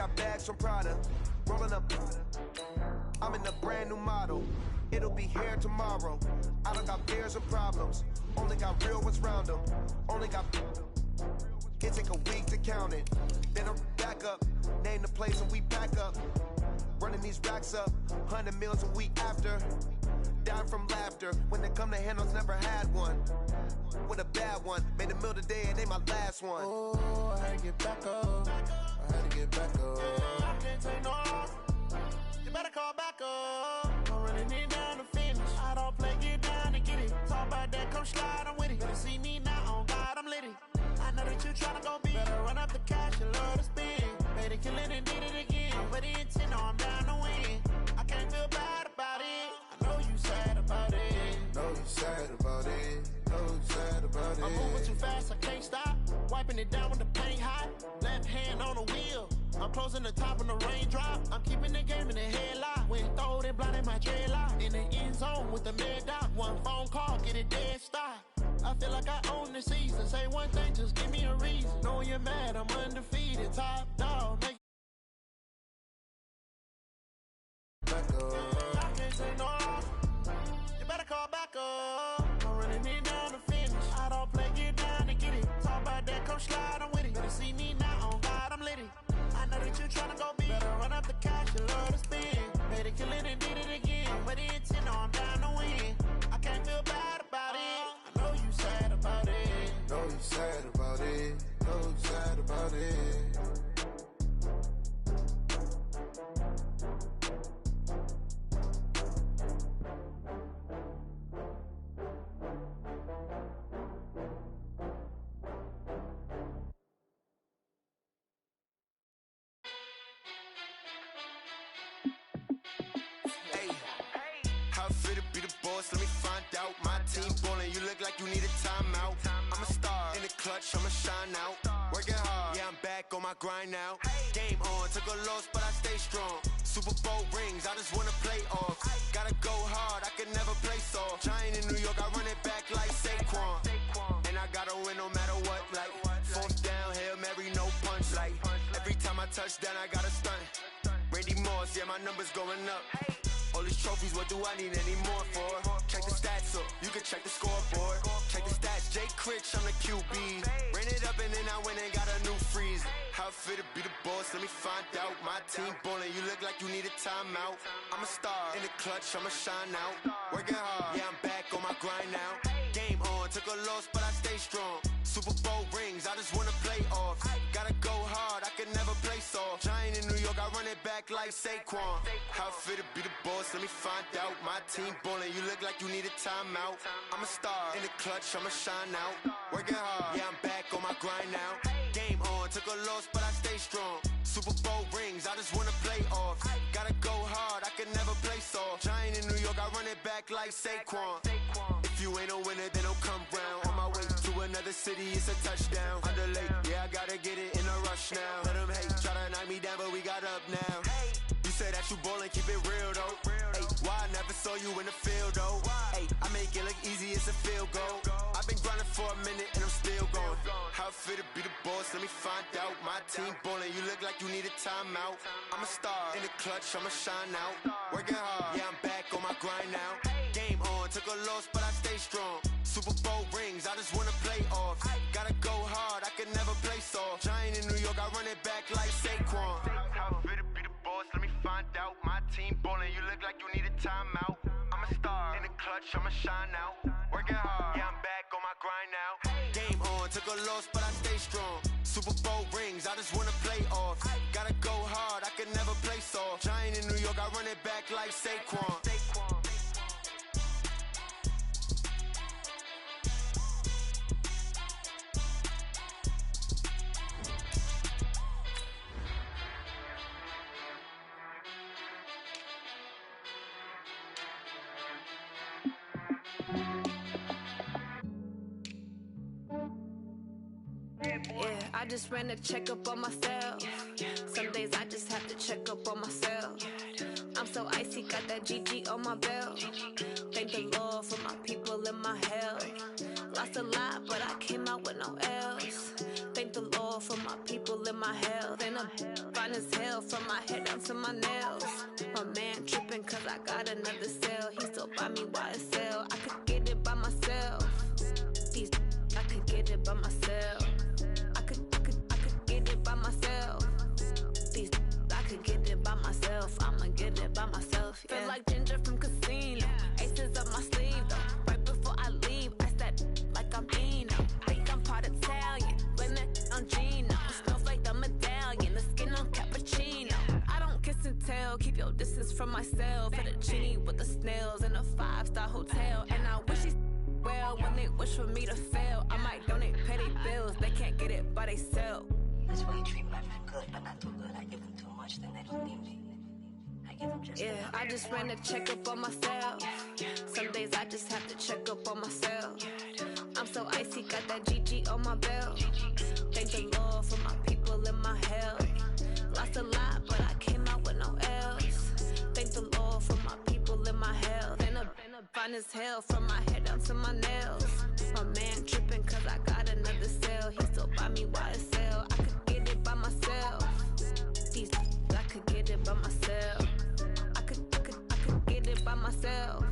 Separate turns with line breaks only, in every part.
got bags from Prada, rolling up. I'm in a brand new model. It'll be here tomorrow. I don't got fears or problems. Only got real ones round them. Only got. It take a week to count it. Then I'm back up. Name the place and we pack up. Running these racks up. 100 meals a week after. Down from laughter. When they come to handles, never had one. With a bad one. Made a meal today and ain't my last one.
Oh, I had to get back up. I had to get back up.
I can't take no loss. You better call back up. I'm running it down to finish. I don't play, get down and get it. Talk about that, come slide, I'm with it. Better see me now, on God, I'm litty. I know that you tryna go big. Better run up the cash, you love to spin. Made it, kill it, and did it again. But the intent, no, I'm down to win. I can't feel bad about it. I know you sad about it.
Know you sad about it. Know you sad about it.
I'm moving too fast, I can't stop. Wiping it down with the paint hot. Left hand on the wheel. I'm closing the top when the raindrop. I'm keeping the game in the headlock. When throwed and blinded my dreadlock. In the end zone with the mad dot. One phone call, get it dead stop. I feel like I own the season. Say one thing, just give me a reason. Know you're mad, I'm undefeated. Top dog, make
Back up.
I can't take no loss. You better call back up. I'm running it down to finish. I don't play, get down and get it. Talk about that, come slide, I'm with it. Better see me now, on God, I'm litty. I know that you tryna go big. Better run up the cash, you love to spin. Made it, kill it, and did it again. But the intent, no, I'm down to win. I can't feel bad about it. I know you sad about it.
Know you sad about it. Know you sad about it.
How I feel to be the boss, let me find out. My team ballin', you look like you need a timeout. I'm a star, in the clutch, I'ma shine out. Working hard, yeah, I'm back on my grind now. Game on, took a loss, but I stay strong. Super Bowl rings, I just wanna play off. Gotta go hard, I can never play soft. Giant in New York, I run it back like Saquon. And I gotta win no matter what, like fourth down, Hail Mary, no punch. Like every time I touch down, I gotta stunt. Randy Moss, yeah, my numbers going up. All these trophies, what do I need any more for? Check the stats up, you can check the scoreboard. Check the stats, Jay Critch, I'm the QB. Ran it up and then I went and got a new freeze. How I feel to be the boss, let me find out. My team ballin', you look like you need a timeout. I'm a star, in the clutch, I'ma shine out. Working hard, yeah, I'm back on my grind now. Game on, took a loss, but I stay strong. Super Bowl rings, I just wanna play off. Gotta go hard, I can never play soft. Giant in New York, I run it back like Saquon. How I feel to be the boss, let me find out. My team ballin', you look like you need a timeout. I'm a star, in the clutch, I'ma shine out. Working hard, yeah, I'm back on my grind now. Game on, took a loss, but I stay strong. Super Bowl rings, I just wanna play off. Gotta go hard, I can never play soft. Giant in New York, I run it back like Saquon. If you ain't a winner, then don't come round. On my way to another city, it's a touchdown. Underlay, yeah, I gotta get it in a rush now. Let them hate, try to knock me down, but we got up now. You say that you ballin', keep it real though. Hey, why I never saw you in the field though? Hey, I make it look easy, it's a field goal. I've been grinding for a minute and I'm still going. How I feel to be the boss, let me find out. My team ballin', you look like you need a timeout. I'm a star, in the clutch, I'ma shine out. Working hard, yeah, I'm back on my grind now. Game on, took a loss, but I stay strong. Super Bowl rings, I just wanna play off. Gotta go hard, I can never play soft. Giant in New York, I run it back like Saquon. How I feel to be the boss, let me find out. My team ballin', you look like you need a timeout. I'm a star, in the clutch, I'ma shine out. Working hard, yeah, I'm back on my grind now. Game on, took a loss, but I stay strong. Super Bowl rings, I just wanna play off. Gotta go hard, I can never play soft. Giant in New York, I run it back like Saquon.
Yeah, I just ran a checkup on myself. Some days I just have to check up on myself. I'm so icy, got that GG on my belt. Thank the Lord for my people and my health. Lost a lot, but I came out with no else. Thank the Lord for my people in my health. And I'm fine as hell from my head down to my nails. My man tripping cause I got another cell. He still buy me YSL. I could get it by myself. These I could get it by myself. I could get it by myself. These I could get it by myself. I'ma get it by myself. Yeah. Feel like Ginger from Casino. Aces up my sleeve though. Right before I leave, I said like I'm Eno. Think I'm part Italian. Blame it on Gino. Smells like the medallion. The skin on cappuccino. I don't kiss and tell. Keep your distance from myself. Put a genie with the snails in a 5-star hotel. And I wish he's well when they wish for me to fail. I might donate petty bills. They can't get it by they sell.
That's why you treat my friend good, but not too good. I give them too much, then they don't need me. I give them just enough.
I just ran a check up on myself. Some days I just have to check up on myself. I'm so icy, got that GG on my belt. Thank the Lord for my people in my health. Lost a lot, but I came out with no else. Thank the Lord for my people in my health. And I'm fine as hell from my head down to my nails. My man tripping cause I got another cell. He still buy me YSL. I could get it by myself. These I could get it by myself. I could get it by myself.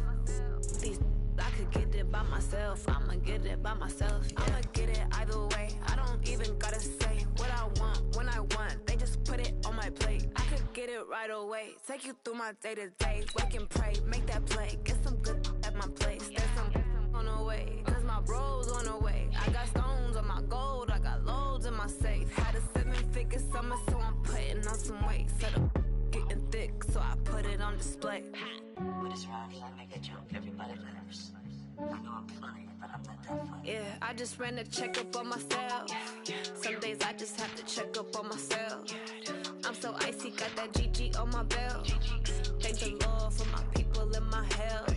These I could get it by myself. I'ma get it by myself. Yeah. I'ma get it either way. I don't even gotta say what I want when I want. They just put it on my plate. I could get it right away. Take you through my day to day. Wake and pray, make that play. Get some good at my place. There's some on the way. Cause my bro's on the way. I got stones on my gold. I got loads in my safe. Had a 7-figure summer, so I'm putting on some weight. Set up getting thick, so I put it on display.
With this round, I make a joke. Everybody laughs. I know I'm funny, but I'm not that funny.
Yeah, I just ran a check up on myself. Some days I just have to check up on myself. I'm so icy, got that GG on my belt. Thank the Lord for my people in my health.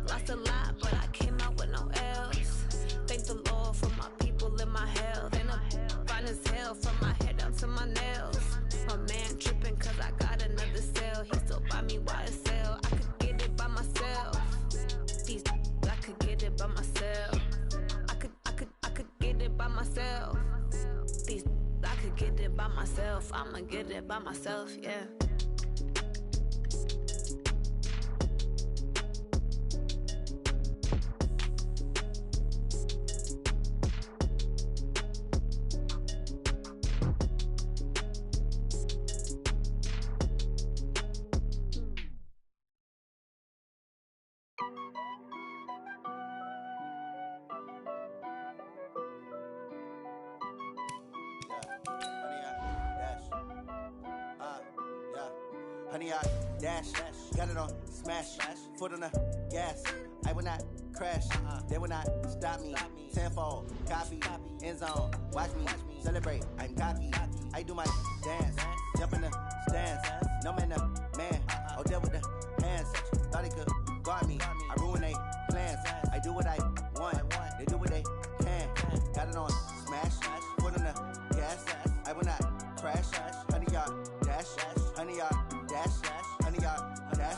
Lost a lot, but I came out with no else. Thank the Lord for my people in my health. And I'm fine as hell from my head down to my nails. My man tripping cause I got another cell. He still buy me YSL. I could get it by myself. These I could get it by myself. I could get it by myself. These I could get it by myself. I'ma get it by myself, yeah.
Honey, I dash, got it on smash, foot on the gas. I will not crash, they will not stop me. Tenfold, copy, end zone, watch me celebrate. I'm cocky, I do my dance, jump in the stands. No man, the man, oh there with the hands. Thought he could guard me, I ruin they plans. I do what I want, they do what they can. Got it on smash, foot on the gas. I will not crash, honey, y'all dash, honey, y'all dash, honey, y'all dash,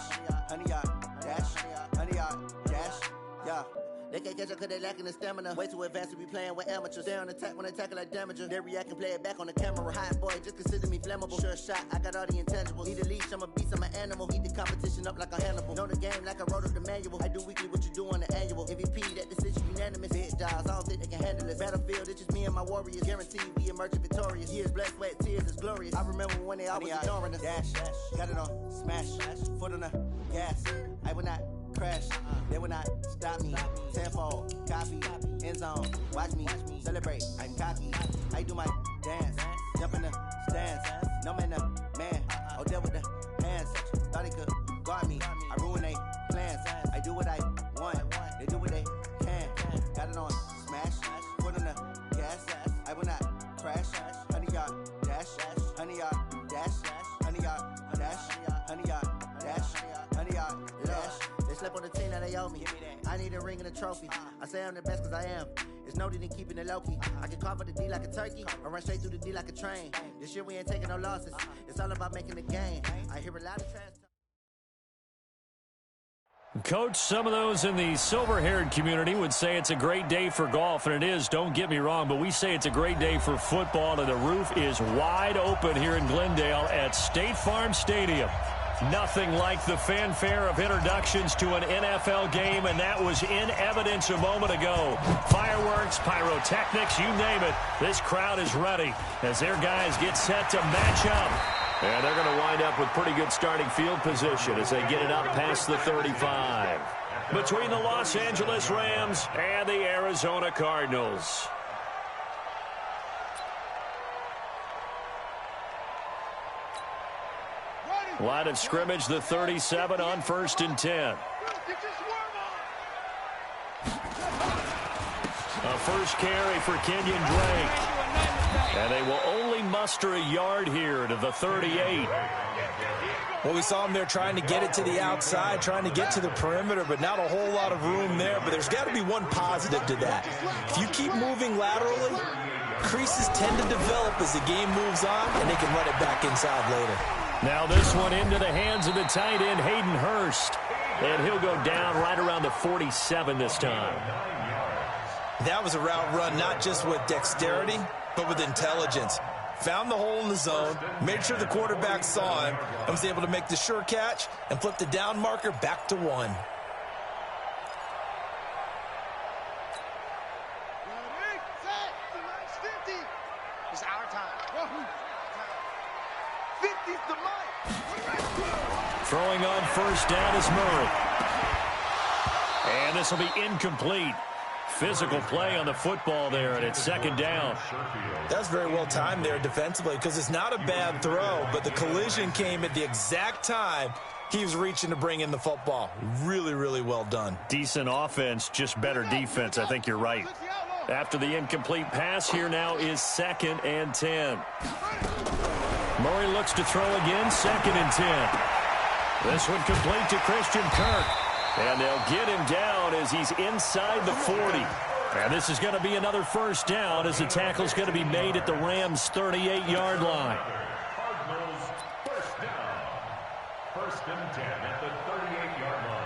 honey, y'all dash, honey, y'all dash, yeah. They can't catch up cause they lacking the stamina. Way too advanced to be playing with amateurs. They on attack when they tackle like damager. They react and play it back on the camera. Hot boy, just consider me flammable. Sure shot, I got all the intangibles. Need a leash, I'm a beast, I'm an animal. Eat the competition up like a Hannibal. Know the game like I wrote up the manual. I do weekly what you do on the annual. MVP, that decision unanimous. Big jobs, I don't think they can handle it. Battlefield, it's just me and my warriors. Guaranteed we emerge victorious. Years, blood, sweat, tears, it's glorious. I remember when they always ignoring us. Dash, got it on smash, foot on the gas. I will not crash, they will not stop me. Tenfold, copy, end zone, watch me celebrate. I'm cocky, I do my dance, jump in the stands. No man, the man, oh there with the hands. Thought he could guard me, I ruin they plans. I do what I want, they do what they can. Got it on smash, foot on the gas. I will not crash, honey, y'all dash, honey, y'all dash, honey, y'all dash, honey, y'all dash, honey, y'all dash. They slept on the team that they owe me. I need a ring and a trophy. I say I'm the best cause I am. It's no need in keeping it low-key. I can carve up the D like a turkey or run straight through the D like a train. This year we ain't taking no losses. It's all about making the game. I hear a lot of trash talk.
Coach, some of those in the silver-haired community would say it's a great day for golf, and it is, don't get me wrong, but we say it's a great day for football, and the roof is wide open here in Glendale at State Farm Stadium. Nothing like the fanfare of introductions to an NFL game, and that was in evidence a moment ago. Fireworks, pyrotechnics, you name it. This crowd is ready as their guys get set to match up. And they're going to wind up with pretty good starting field position as they get it up past the 35. Between the Los Angeles Rams and the Arizona Cardinals. Line of scrimmage, the 37 on 1st and 10. A first carry for Kenyon Drake. And they will only muster a yard here to the 38.
Well, we saw him there trying to get it to the outside, trying to get to the perimeter, but not a whole lot of room there. But there's got to be one positive to that. If you keep moving laterally, creases tend to develop as the game moves on, and they can run it back inside later.
Now this one into the hands of the tight end, Hayden Hurst. And he'll go down right around the 47 this time.
That was a route run not just with dexterity, but with intelligence. Found the hole in the zone, made sure the quarterback saw him, and was able to make the sure catch and flip the down marker back to 1.
It's our time. 50's the mic.
Throwing on first down is Murray. And this will be incomplete. Physical play on the football there, and it's 2nd down.
That's very well timed there defensively because it's not a bad throw, but the collision came at the exact time he was reaching to bring in the football. Really, really well done.
Decent offense, just better defense. I think you're right. After the incomplete pass, here now is 2nd and 10. Murray looks to throw again, 2nd and 10. This one complete to Christian Kirk. And they'll get him down as he's inside the 40. And this is going to be another first down as the tackle's going to be made at the Rams' 38-yard line.
Cardinals first down. 1st and 10 at the 38-yard line.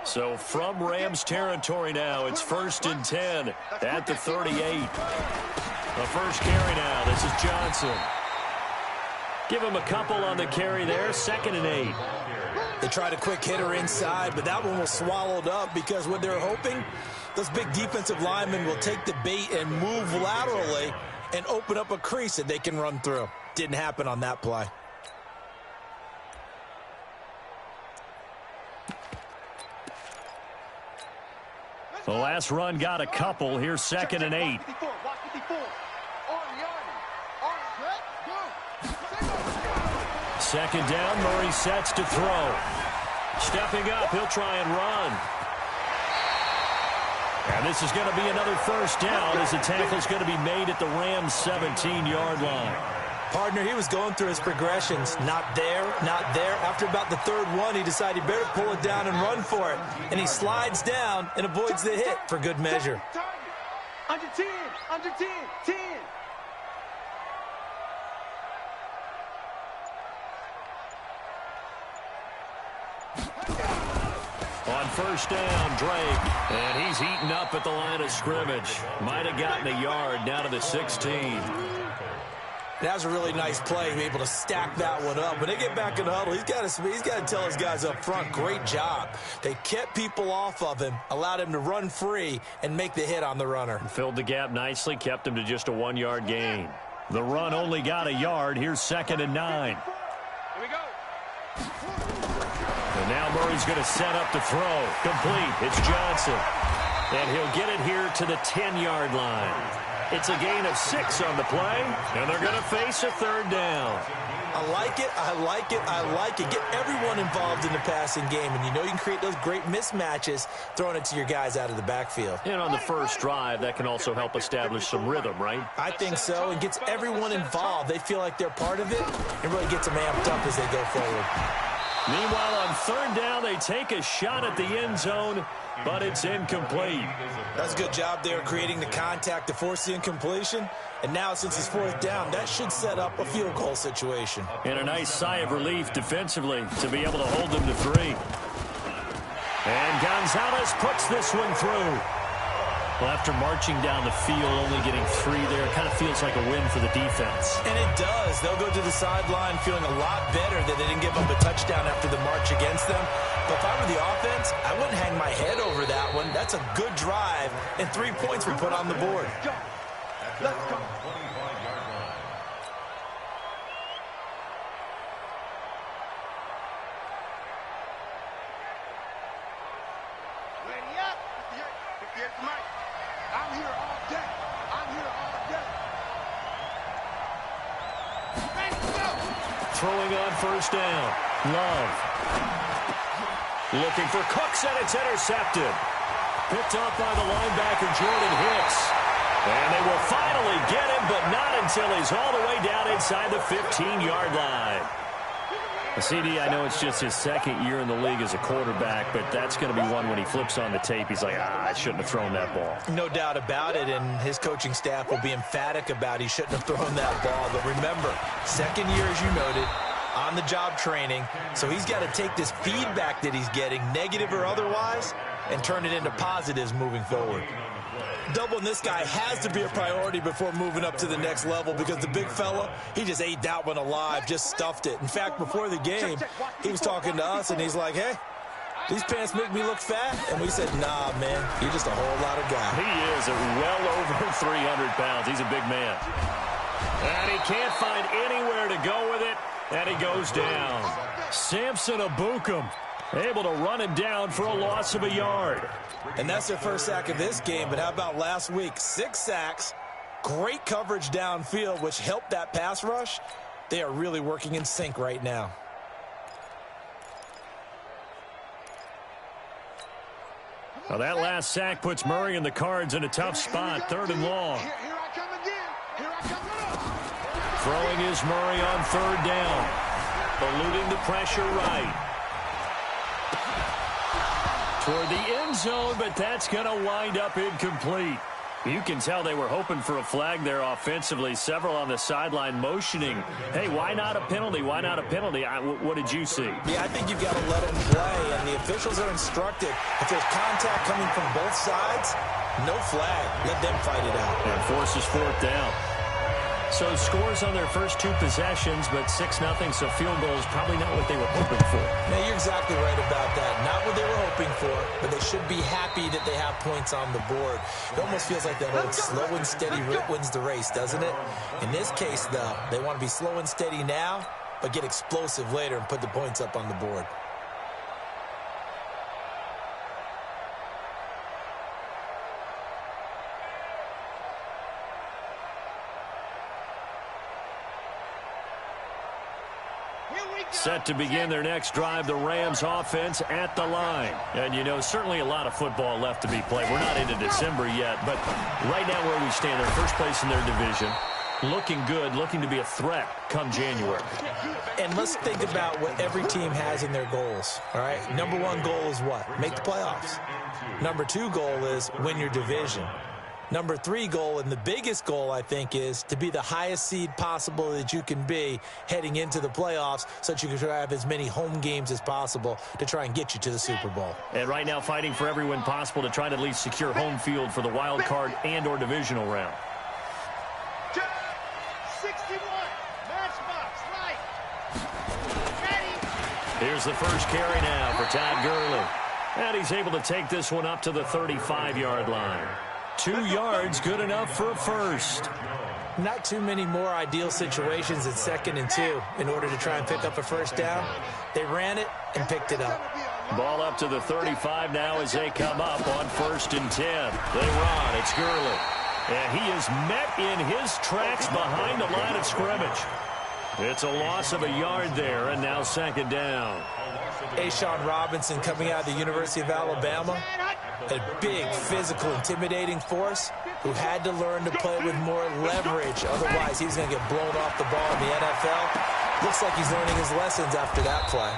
So from Rams territory now, it's 1st and 10 at the 38. The first carry now. This is Johnson. Give him a couple on the carry there. 2nd and 8.
They tried a quick hitter inside, but that one was swallowed up because what they're hoping, those big defensive linemen will take the bait and move laterally and open up a crease that they can run through. Didn't happen on that play.
The last run got a couple. Here's 2nd and 8. Second down, Murray sets to throw. Stepping up, he'll try and run. And this is going to be another first down as the tackle's going to be made at the Rams' 17-yard line.
Partner, he was going through his progressions. Not there, not there. After about the 3rd one, he decided he better pull it down and run for it. And he slides down and avoids the hit for good measure.
Under 10, under 10, 10.
On first down, Drake. And he's eaten up at the line of scrimmage. Might have gotten a yard down to the 16.
That was a really nice play to be able to stack that one up. When they get back in the huddle, he's got to tell his guys up front, great job. They kept people off of him, allowed him to run free and make the hit on the runner.
Filled the gap nicely, kept him to just a 1-yard gain. The run only got a yard. Here's 2nd and 9.
Here we go.
And now Murray's going to set up to throw. Complete. It's Johnson. And he'll get it here to the 10-yard line. It's a gain of 6 on the play, and they're going to face a 3rd down.
I like it, I like it, I like it. Get everyone involved in the passing game, and you know you can create those great mismatches throwing it to your guys out of the backfield.
And on the first drive, that can also help establish some rhythm, right?
I think so, and gets everyone involved. They feel like they're part of it, and really gets them amped up as they go forward.
Meanwhile, on third down, they take a shot at the end zone, but it's incomplete.
That's a good job there creating the contact to force the incompletion. And now, since it's fourth down, that should set up a field goal situation.
And a nice sigh of relief defensively to be able to hold them to 3. And Gonzalez puts this one through. Well, after marching down the field, only getting 3 there, it kind of feels like a win for the defense.
And it does. They'll go to the sideline feeling a lot better that they didn't give up a touchdown after the march against them. But if I were the offense, I wouldn't hang my head over that one. That's a good drive, and 3 points were put on the board.
Let's go. 25-yard line.
Ready up. Here's the mic. I'm here all day. I'm here all day. Ready to go.
Throwing on first down. Love. Looking for Cooks, and it's intercepted. Picked up by the linebacker, Jordan Hicks. And they will finally get him, but not until he's all the way down inside the 15-yard line. CD, I know it's just his second year in the league as a quarterback, but that's going to be one when he flips on the tape. He's like, I shouldn't have thrown that ball.
No doubt about it, and his coaching staff will be emphatic about he shouldn't have thrown that ball. But remember, second year, as you noted, on-the-job training, so he's got to take this feedback that he's getting, negative or otherwise, and turn it into positives moving forward. Doubling this guy has to be a priority before moving up to the next level because the big fella, he just ate that one alive, just stuffed it. In fact, before the game, he was talking to us, and he's like, hey, these pants make me look fat. And we said, nah, man, you're just a whole lot of guy.
He is well over 300 pounds. He's a big man. And he can't find anywhere to go with it, and he goes down. Samson Abukum able to run him down for a loss of a yard.
And that's their first sack of this game, but how about last week? 6 sacks, great coverage downfield, which helped that pass rush. They are really working in sync right now.
Well, that last sack puts Murray and the Cards in a tough spot, 3rd and long.
Here I come again. Here I come again.
Throwing is Murray on 3rd down. Eluding the pressure right. Toward the end zone, but that's going to wind up incomplete. You can tell they were hoping for a flag there offensively. Several on the sideline motioning, hey, why not a penalty? Why not a penalty? What did you see?
Yeah, I think you've got to let them play, and the officials are instructed. If there's contact coming from both sides, no flag. Let them fight it out.
And forces 4th down. So scores on their first 2 possessions, but 6-0, so field goal is probably not what they were hoping for.
Now, you're exactly right about that. Not what they were hoping for, but they should be happy that they have points on the board. It almost feels like that old slow and steady wins the race, doesn't it? In this case, though, they want to be slow and steady now, but get explosive later and put the points up on the board.
Set to begin their next drive, the Rams offense at the line. And, you know, certainly a lot of football left to be played. We're not into December yet, but right now where we stand, they're first place in their division. Looking good, looking to be a threat come January.
And let's think about what every team has in their goals, all right? Number 1 goal is what? Make the playoffs. Number 2 goal is win your division. Number 3 goal, and the biggest goal, I think, is to be the highest seed possible that you can be heading into the playoffs so that you can have as many home games as possible to try and get you to the Super Bowl.
And right now fighting for every win possible to try to at least secure home field for the wild card and or divisional round.
61, matchbox, right. Ready.
Here's the first carry now for Todd Gurley. And he's able to take this one up to the 35-yard line. 2 yards, good enough for a first.
Not too many more ideal situations at 2nd and 2 in order to try and pick up a first down. They ran it and picked it up.
Ball up to the 35 now as they come up on 1st and 10. They run, it's Gurley. And he is met in his tracks behind the line of scrimmage. It's a loss of a yard there, and now 2nd down.
Ashawn Robinson coming out of the University of Alabama. A big, physical, intimidating force who had to learn to play with more leverage. Otherwise, he's going to get blown off the ball in the NFL. Looks like he's learning his lessons after that play.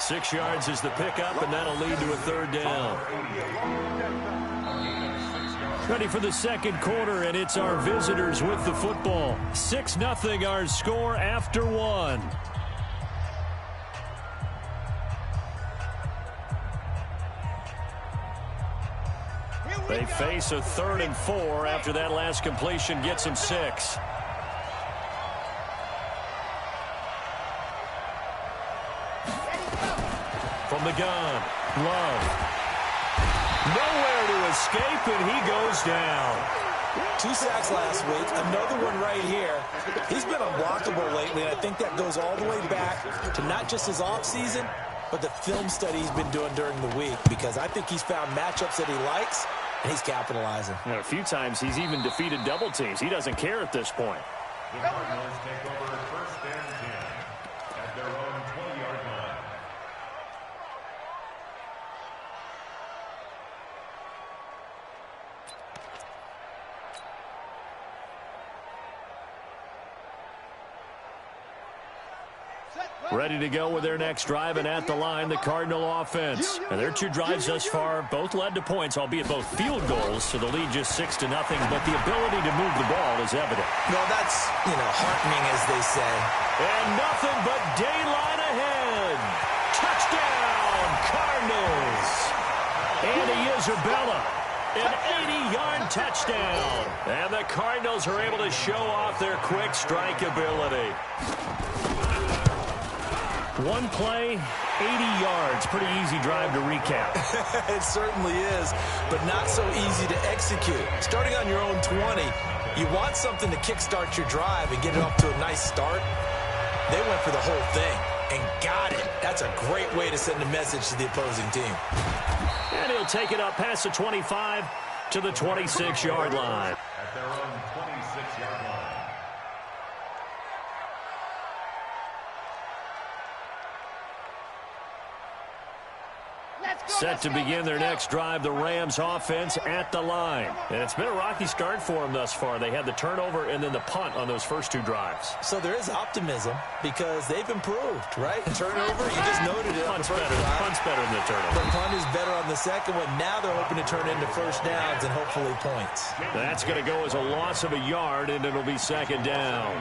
6 yards is the pickup, and that'll lead to a third down. Ready for the second quarter, and it's our visitors with the football. 6-0 our score after 1. They face a 3rd and 4 after that last completion gets them 6. From the gun, Love. Nowhere to escape, and he goes down.
2 sacks last week, another one right here. He's been unblockable lately, and I think that goes all the way back to not just his offseason, but the film study he's been doing during the week, because I think he's found matchups that he likes, and he's capitalizing.
A few times he's even defeated double teams. He doesn't care at this point.
The Cardinals take over 1st and 10 at their own 20-yard line.
Ready to go with their next drive, and at the line, the Cardinal offense. And their 2 drives thus far both led to points, albeit both field goals, so the lead just 6-0, but the ability to move the ball is evident.
Well, that's, heartening, as they say.
And nothing but daylight ahead. Touchdown, Cardinals. Andy Isabella, an 80-yard touchdown. And the Cardinals are able to show off their quick strike ability. 1 play, 80 yards. Pretty easy drive to recap.
It certainly is, but not so easy to execute. Starting on your own 20, you want something to kickstart your drive and get it off to a nice start. They went for the whole thing and got it. That's a great way to send a message to the opposing team.
And he'll take it up past the 25 to the 26-yard line.
At their own 26-yard line.
Set to begin their next drive, the Rams offense at the line. And it's been a rocky start for them thus far. They had the turnover and then the punt on those first 2 drives.
So there is optimism because they've improved, right? Turnover, you just noted it.
Punt's better than the turnover.
The punt is better on the second one. Now they're hoping to turn into first downs and hopefully points.
That's going to go as a loss of a yard, and it'll be 2nd down.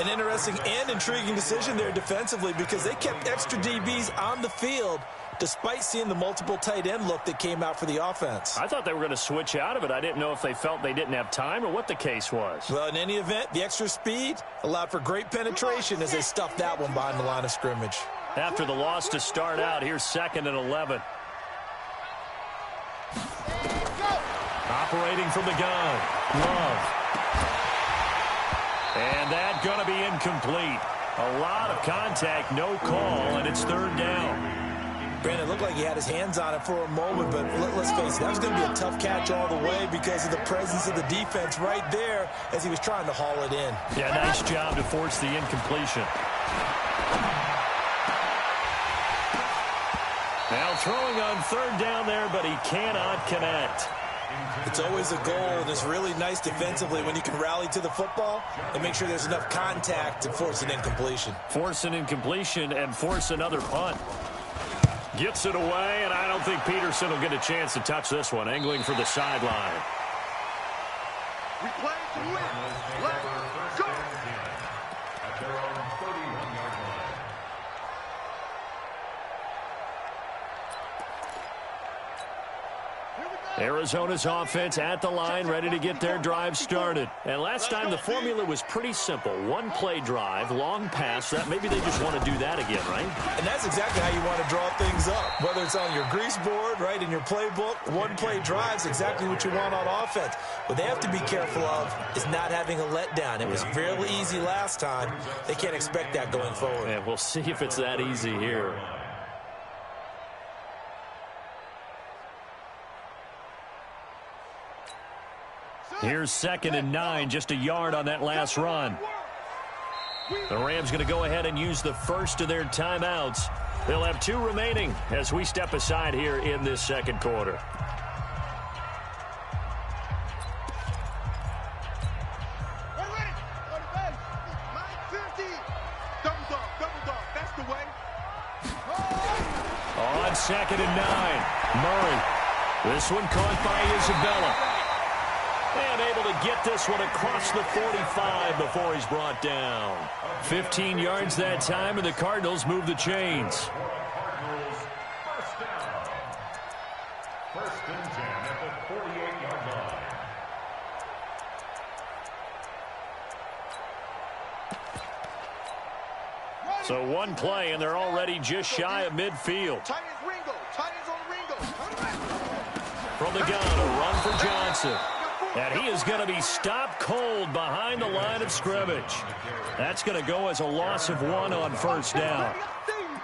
An interesting and intriguing decision there defensively because they kept extra DBs on the field despite seeing the multiple tight end look that came out for the offense.
I thought they were going to switch out of it. I didn't know if they felt they didn't have time or what the case was.
Well, in any event, the extra speed allowed for great penetration as they stuffed that one behind the line of scrimmage.
After the loss to start out, here's 2nd and 11. Operating from the gun, Love. And that's going to be incomplete. A lot of contact, no call, and it's 3rd down.
Brandon, it looked like he had his hands on it for a moment, but let's face it, that was going to be a tough catch all the way because of the presence of the defense right there as he was trying to haul it in.
Yeah, nice job to force the incompletion. Now throwing on 3rd down there, but he cannot connect.
It's always a goal, and it's really nice defensively when you can rally to the football and make sure there's enough contact to force an incompletion.
Force an incompletion and force another punt. Gets it away, and I don't think Peterson will get a chance to touch this one. Angling for the sideline.
We play to win. Let's go.
At their own 31-yard line.
Arizona's offense at the line, ready to get their drive started. And last time the formula was pretty simple. 1-play drive, long pass. That maybe they just want to do that again, right?
And that's exactly how you want to draw things up. Whether it's on your grease board, right, in your playbook, 1-play drive's exactly what you want on offense. What they have to be careful of is not having a letdown. It was fairly easy last time. They can't expect that going forward.
And we'll see if it's that easy here. Here's 2nd and 9, just a yard on that last run. The Rams going to go ahead and use the first of their timeouts. They'll have 2 remaining as we step aside here in this second quarter.
Double dog, that's the way.
on 2nd and 9. Murray. This one caught by Isabella. And able to get this one across the 45 before he's brought down. 15 yards that time, and the Cardinals move the chains.
First and 10 at the 48-yard line.
So one play, and they're already just shy of midfield. From the gun, a run for Johnson. And he is going to be stopped cold behind the line of scrimmage. That's going to go as a loss of 1 on first down.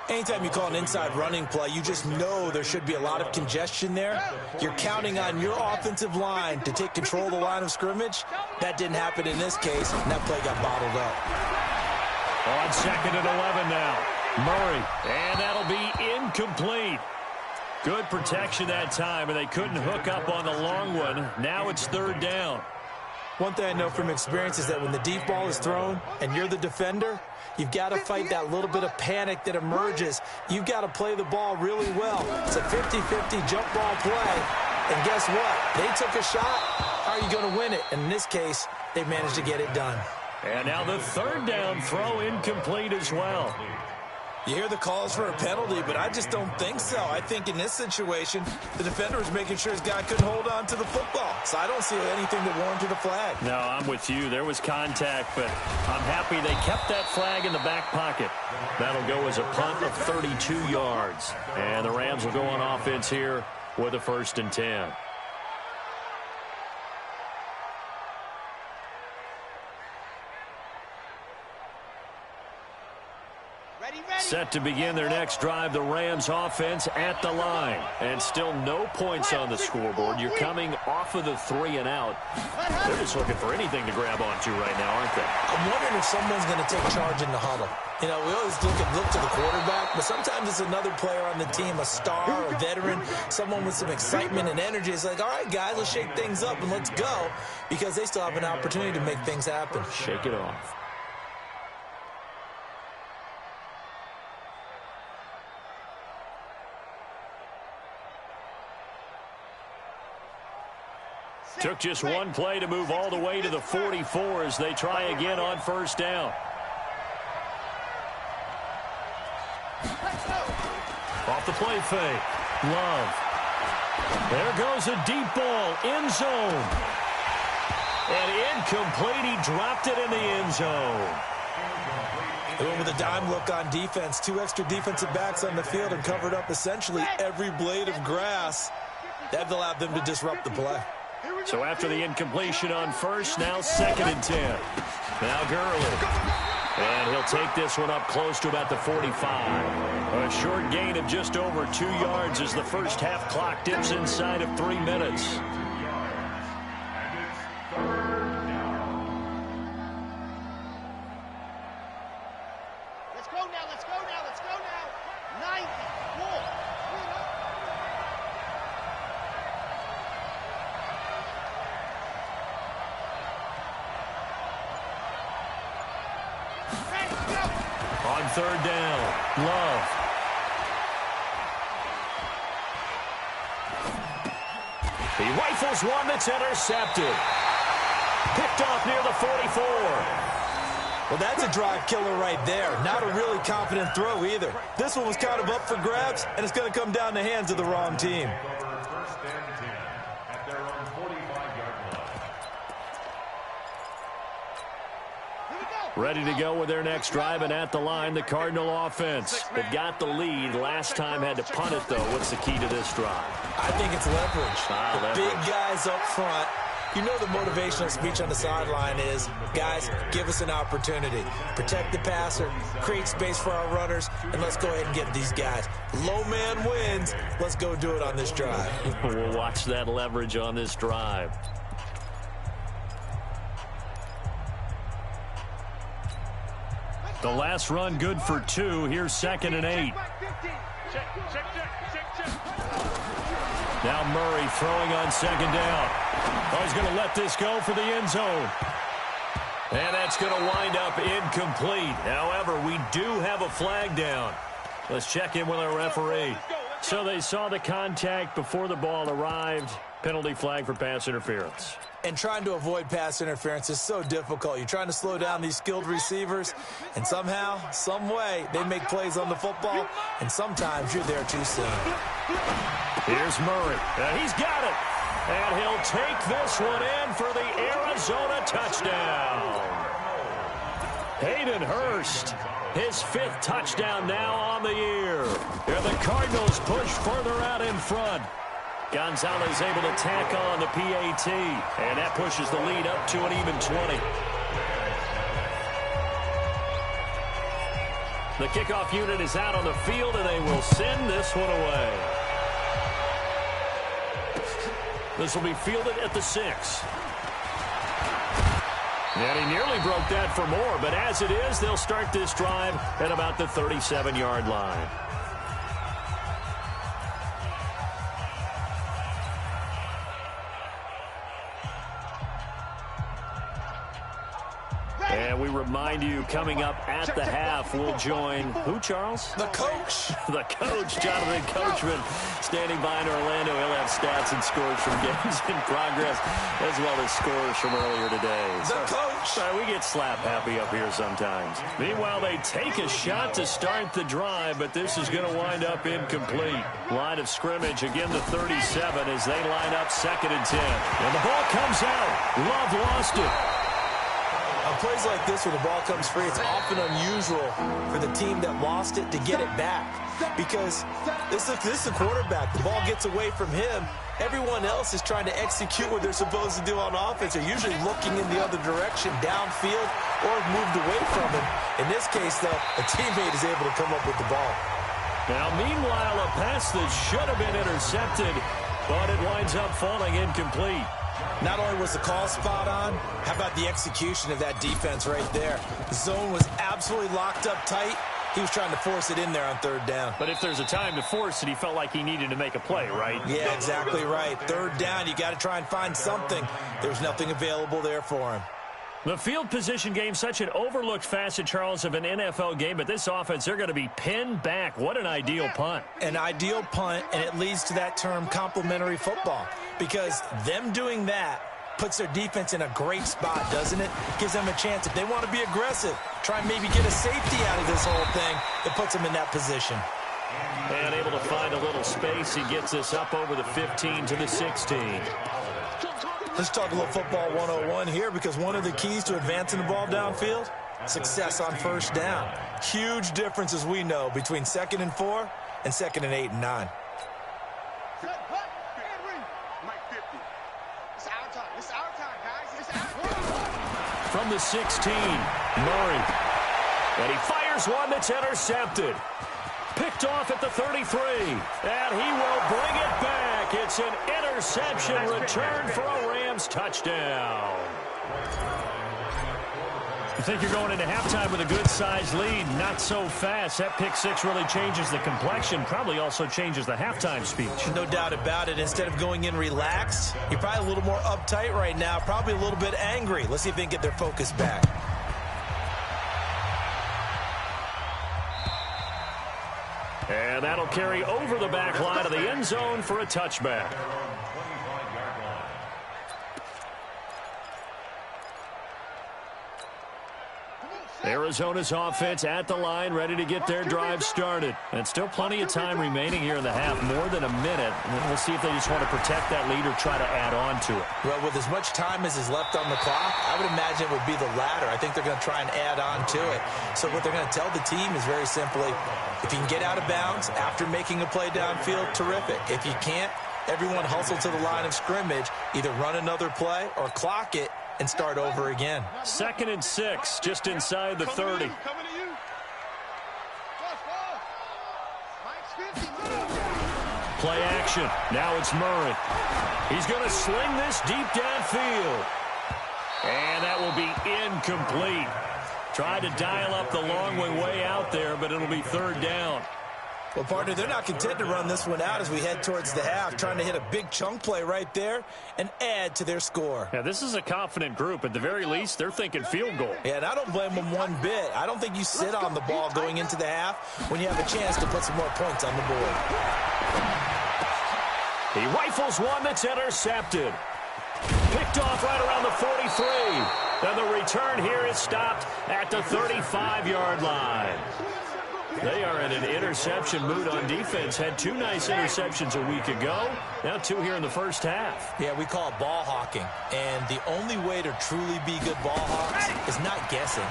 Anytime you call an inside running play, you just know there should be a lot of congestion there. You're counting on your offensive line to take control of the line of scrimmage. That didn't happen in this case, and that play got bottled up.
On 2nd and 11 now. Murray, and that'll be incomplete. Good protection that time, and they couldn't hook up on the long one. Now it's 3rd down.
One thing I know from experience is that when the deep ball is thrown and you're the defender, you've got to fight that little bit of panic that emerges. You've got to play the ball really well. It's a 50-50 jump ball play. And guess what? They took a shot. How are you going to win it? And in this case, they managed to get it done.
And now the 3rd down throw incomplete as well.
You hear the calls for a penalty, but I just don't think so. I think in this situation, the defender was making sure his guy couldn't hold on to the football. So I don't see anything that warranted a flag.
No, I'm with you. There was contact, but I'm happy they kept that flag in the back pocket. That'll go as a punt of 32 yards. And the Rams will go on offense here with a 1st and 10. Set to begin their next drive, the Rams offense at the line. And still no points on the scoreboard. You're coming off of the 3 and out. They're just looking for anything to grab onto right now, aren't they?
I'm wondering if someone's going to take charge in the huddle. You know, we always look to the quarterback, but sometimes it's another player on the team, a star, a veteran, someone with some excitement and energy. It's like, all right, guys, let's shake things up and let's go, because they still have an opportunity to make things happen.
Shake it off. Took just one play to move all the way to the 44 as they try again on 1st down. Off the play fake. Love. There goes a deep ball. End zone. And incomplete. He dropped it in the end zone.
They went with a dime look on defense. 2 extra defensive backs on the field and covered up essentially every blade of grass. That allowed them to disrupt the play.
So after the incompletion on 1st, now 2nd and 10. Now Gurley. And he'll take this one up close to about the 45. A short gain of just over 2 yards as the first half clock dips inside of 3 minutes.
Let's go now, let's go now, let's go now. 94.
On 3rd down, Love. He rifles one that's intercepted. Picked off near the 44.
Well, that's a drive killer right there. Not a really confident throw either. This one was kind of up for grabs, and it's going to come down the hands of the wrong team.
First and 10 at their own 45-yard line.
Ready to go with their next drive, and at the line, the Cardinal offense. They've got the lead. Last time had to punt it, though. What's the key to this drive?
I think it's leverage. Big guys up front. You know the motivational speech on the sideline is, guys, give us an opportunity. Protect the passer, create space for our runners, and let's go ahead and get these guys. Low man wins. Let's go do it on this drive.
We'll watch that leverage on this drive. The last run good for 2. Here's 2nd and 8. Now Murray throwing on 2nd down. Oh, he's going to let this go for the end zone. And that's going to wind up incomplete. However, we do have a flag down. Let's check in with our referee. So they saw the contact before the ball arrived. Penalty flag for pass interference.
And trying to avoid pass interference is so difficult. You're trying to slow down these skilled receivers, and somehow, some way, they make plays on the football, and sometimes you're there too soon.
Here's Murray, and he's got it. And he'll take this one in for the Arizona touchdown. Hayden Hurst, his 5th touchdown now on the year. And the Cardinals push further out in front. Gonzalez able to tack on the PAT, and that pushes the lead up to an even 20. The kickoff unit is out on the field, and they will send this one away. This will be fielded at the 6. And he nearly broke that for more, but as it is, they'll start this drive at about the 37-yard line. And we remind you, coming up at the half, we'll join who, Charles?
The coach.
The coach, Jonathan Coachman, standing by in Orlando. He'll have stats and scores from games in progress, as well as scores from earlier today.
The coach.
Sorry, we get slap happy up here sometimes. Meanwhile, they take a shot to start the drive, but this is going to wind up incomplete. Line of scrimmage, again, the 37 as they line up 2nd and 10. And the ball comes out. Love lost it.
On plays like this, where the ball comes free, it's often unusual for the team that lost it to get it back. Because this is the quarterback. The ball gets away from him. Everyone else is trying to execute what they're supposed to do on offense. They're usually looking in the other direction, downfield, or moved away from him. In this case, though, a teammate is able to come up with the ball.
Now, meanwhile, a pass that should have been intercepted, but it winds up falling incomplete.
Not only was the call spot on, how about the execution of that defense right there? The zone was absolutely locked up tight. He was trying to force it in there on 3rd down.
But if there's a time to force it, he felt like he needed to make a play, right?
Yeah, exactly right. 3rd down, you got to try and find something. There's nothing available there for him.
The field position game, such an overlooked facet, Charles, of an NFL game, but this offense, they're going to be pinned back. What an ideal punt.
An ideal punt, and it leads to that term complementary football, because them doing that puts their defense in a great spot, doesn't it? Gives them a chance. If they want to be aggressive, try and maybe get a safety out of this whole thing, it puts them in that position.
And able to find a little space. He gets us up over the 15 to the 16.
Let's talk a little football 101 here, because one of the keys to advancing the ball downfield, success on 1st down. Huge difference, as we know, between 2nd and 4 and 2nd and 8 and 9.
From the 16, Murray. And he fires one that's intercepted. Picked off at the 33. And he will bring it back. It's an interception return for a Rams touchdown. You think you're going into halftime with a good-sized lead. Not so fast. That pick 6 really changes the complexion. Probably also changes the halftime speech.
No doubt about it. Instead of going in relaxed, you're probably a little more uptight right now. Probably a little bit angry. Let's see if they can get their focus back.
And that'll carry over the back line of the end zone for a touchback. Arizona's offense at the line, ready to get their drive started. And still plenty of time remaining here in the half, more than a minute. And we'll see if they just want to protect that lead or try to add on to it.
Well, with as much time as is left on the clock, I would imagine it would be the latter. I think they're going to try and add on to it. So what they're going to tell the team is very simply, if you can get out of bounds after making a play downfield, terrific. If you can't, everyone hustle to the line of scrimmage, either run another play or clock it and start over again.
2nd and 6, just inside the 30. Play action. Now it's Murray. He's going to sling this deep downfield. And that will be incomplete. Tried to dial up the long way out there, but it'll be 3rd down.
Well, partner, they're not content to run this one out as we head towards the half, trying to hit a big chunk play right there and add to their score.
Yeah, this is a confident group. At the very least, they're thinking field goal.
Yeah, and I don't blame them one bit. I don't think you sit on the ball going into the half when you have a chance to put some more points on the board.
He rifles one that's intercepted. Picked off right around the 43. And the return here is stopped at the 35-yard line. They are in an interception mood on defense. Had 2 nice interceptions a week ago. Now 2 here in the first half.
Yeah, we call it ball hawking. And the only way to truly be good ball hawks is not guessing.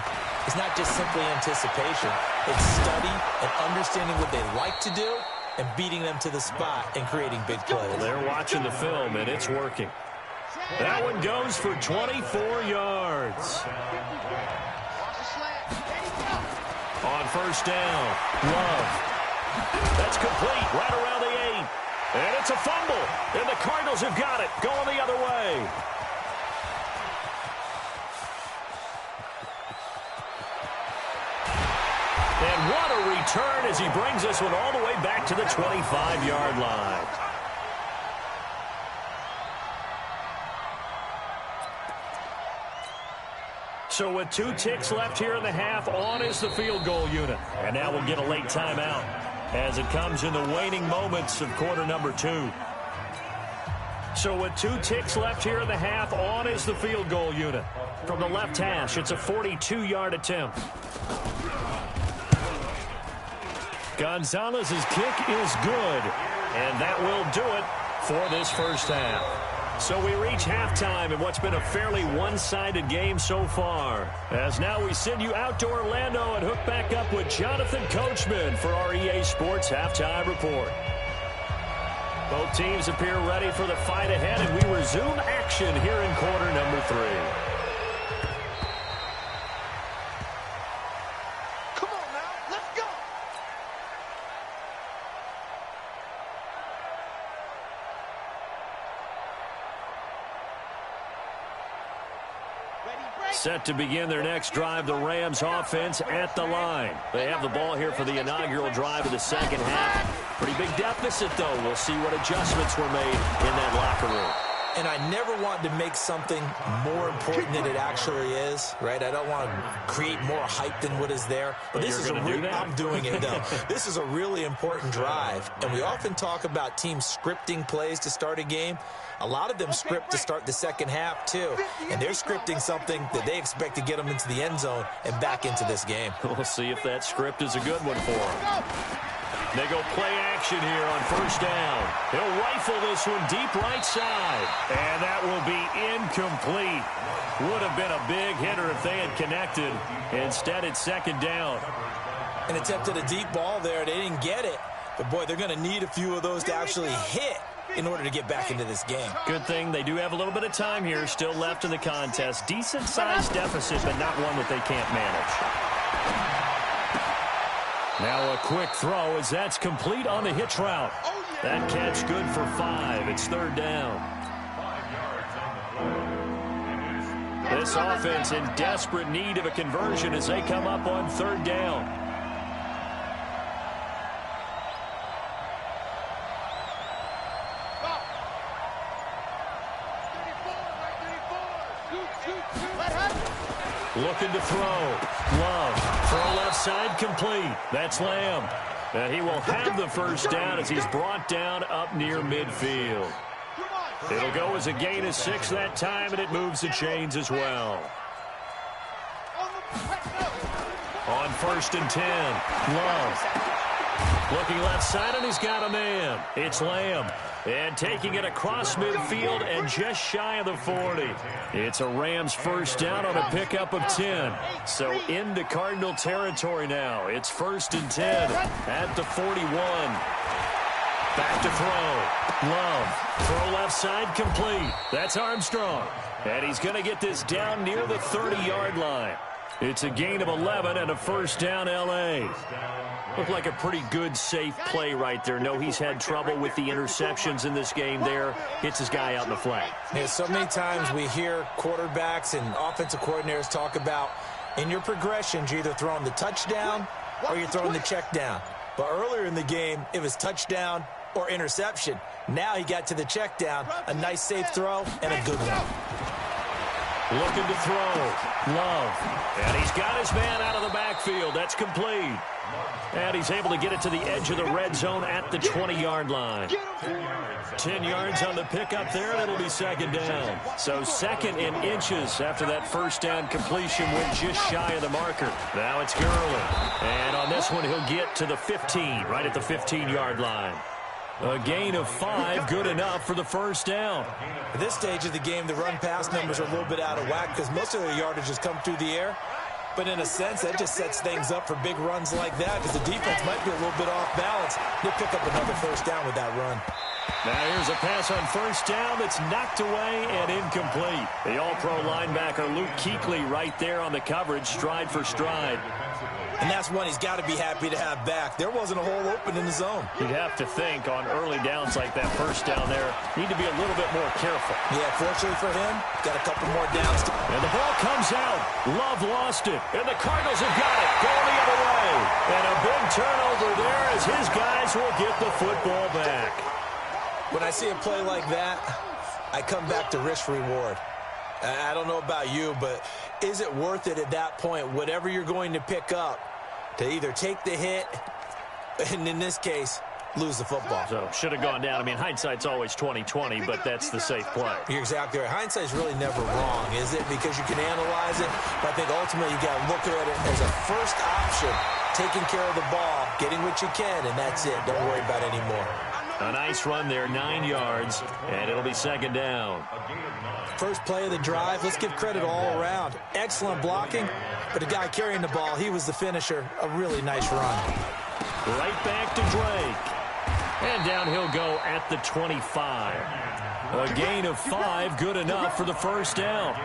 It's not just simply anticipation. It's study and understanding what they like to do and beating them to the spot and creating big plays.
Well, they're watching the film, and it's working. That one goes for 24 yards. On first down, Love. That's complete right around the 8. And it's a fumble. And the Cardinals have got it, going the other way. And what a return as he brings this one all the way back to the 25-yard line. So with 2 ticks left here in the half, on is the field goal unit. And now we'll get a late timeout as it comes in the waning moments of quarter number 2. So with 2 ticks left here in the half, on is the field goal unit. From the left hash, it's a 42-yard attempt. Gonzalez's kick is good, and that will do it for this first half. So we reach halftime in what's been a fairly one-sided game so far. As now we send you out to Orlando and hook back up with Jonathan Coachman for our EA Sports Halftime Report. Both teams appear ready for the fight ahead, and we resume action here in quarter number 3. Set to begin their next drive, the Rams offense at the line. They have the ball here for the inaugural drive of the second half. Pretty big deficit, though. We'll see what adjustments were made in that locker room.
And I never want to make something more important than it actually is, right? I don't want to create more hype than what is there. But this is I'm doing it, though. This is a really important drive. And we often talk about teams scripting plays to start a game. A lot of them script to start the second half, too. And they're scripting something that they expect to get them into the end zone and back into this game.
We'll see if that script is a good one for them. They go play action here on first down. He'll rifle this one deep right side. And that will be incomplete. Would have been a big hitter if they had connected. Instead, it's second down.
And attempted a deep ball there. They didn't get it. But, boy, they're going to need a few of those to actually hit in order to get back into this game.
Good thing they do have a little bit of time here still left in the contest. Decent-sized deficit, but not one that they can't manage. Now a quick throw as that's complete on the hitch route. That catch good for 5. It's third down. This offense in desperate need of a conversion as they come up on third down. Looking to throw. Love. Throw left side complete. That's Lamb. And he will have the first down as he's brought down up near midfield. It'll go as a gain of 6 that time, and it moves the chains as well. On first and 10. Love. Looking left side, and he's got a man. It's Lamb. And taking it across midfield and just shy of the 40. It's a Rams first down on a pickup of 10. So into Cardinal territory now. It's first and 10 at the 41. Back to throw. Love. Throw left side complete. That's Armstrong. And he's going to get this down near the 30-yard line. It's a gain of 11 and a first down L.A. Looked like a pretty good, safe play right there. No, he's had trouble with the interceptions in this game there. Hits his guy out in the flat.
Yeah, so many times we hear quarterbacks and offensive coordinators talk about in your progressions, you're either throwing the touchdown or you're throwing the check down. But earlier in the game, it was touchdown or interception. Now he got to the check down, a nice safe throw, and a good one.
Looking to throw. Love. And he's got his man out of the backfield. That's complete. And he's able to get it to the edge of the red zone at the 20-yard line. 10 yards on the pickup there, and it'll be second down. So second in inches after that first down completion went just shy of the marker. Now it's Gurley. And on this one, he'll get to the 15, right at the 15-yard line. A gain of 5, good enough for the first down.
At this stage of the game, the run-pass numbers are a little bit out of whack because most of their yardage has come through the air. But in a sense, that just sets things up for big runs like that because the defense might be a little bit off balance. They'll pick up another first down with that run.
Now here's a pass on first down that's knocked away and incomplete. The all-pro linebacker Luke Kuechly right there on the coverage, stride for stride.
And that's one he's got to be happy to have back. There wasn't a hole open in the zone.
You'd have to think on early downs like that first down there, need to be a little bit more careful.
Yeah, fortunately for him, got a couple more downs.
And the ball comes out. Love lost it. And the Cardinals have got it. Going the other way. And a big turnover there as his guys will get the football back.
When I see a play like that, I come back to risk-reward. I don't know about you, but is it worth it at that point, whatever you're going to pick up, to either take the hit, and in this case, lose the football?
So, should have gone down. I mean, hindsight's always 20/20, but that's the safe play.
You're exactly right. Hindsight's really never wrong, is it? Because you can analyze it, but I think ultimately you got to look at it as a first option, taking care of the ball, getting what you can, and that's it. Don't worry about it anymore.
A nice run there, 9 yards, and it'll be second down.
First play of the drive, let's give credit all around. Excellent blocking, but the guy carrying the ball, he was the finisher. A really nice run.
Right back to Drake. And down he'll go at the 25. A gain of 5, good enough for the first down.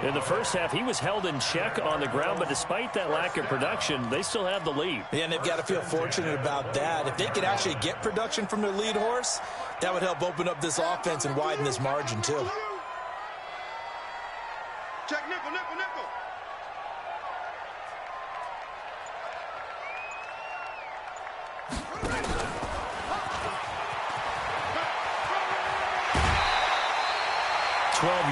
In the first half, he was held in check on the ground, but despite that lack of production, they still have the lead.
Yeah, and they've got to feel fortunate about that. If they could actually get production from their lead horse, that would help open up this offense and widen this margin, too.
Check nickel, nickel, nickel.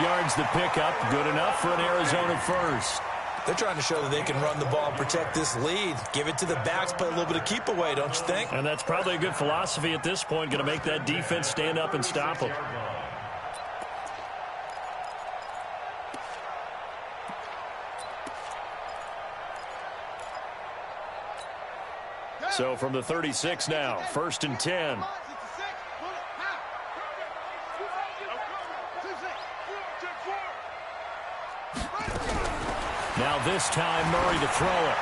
Yards the pickup, good enough for an Arizona first.
They're trying to show that they can run the ball and protect this lead. Give it to the backs, play a little bit of keep away, don't you think?
And that's probably a good philosophy at this point, going to make that defense stand up and stop them. So from the 36 now, 1st and 10. Now this time, Murray to throw it.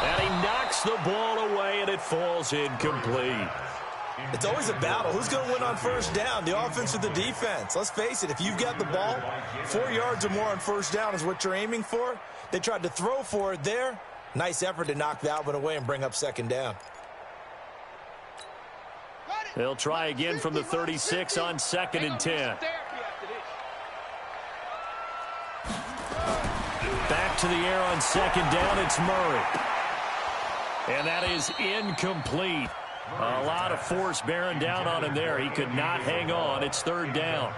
And he knocks the ball away, and it falls incomplete.
It's always a battle. Who's going to win on first down, the offense or the defense? Let's face it, if you've got the ball, 4 yards or more on first down is what you're aiming for. They tried to throw for it there. Nice effort to knock that one away and bring up second down.
They'll try again from the 36 on 2nd and 10. Back to the air on 2nd down, it's Murray. And that is incomplete. A lot of force bearing down on him there. He could not hang on. It's 3rd down.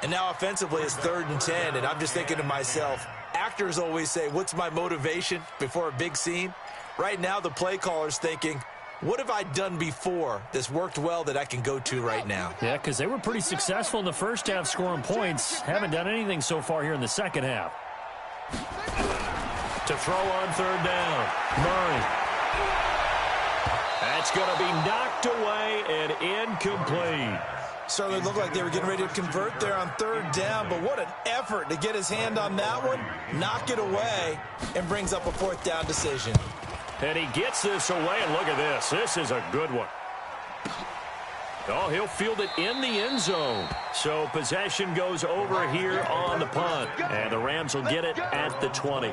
And now offensively it's 3rd and 10, and I'm just thinking to myself, actors always say, what's my motivation before a big scene? Right now the play caller's thinking, what have I done before that's worked well that I can go to right now?
Yeah, because they were pretty successful in the first half scoring points. Haven't done anything so far here in the second half. To throw on 3rd down, Murray. That's going to be knocked away and incomplete.
Certainly looked like they were getting ready to convert there on 3rd down, but what an effort to get his hand on that one, knock it away, and brings up a 4th down decision.
And he gets this away, and look at this. This is a good one. Oh, he'll field it in the end zone. So possession goes over here on the punt. And the Rams will get it at the 20.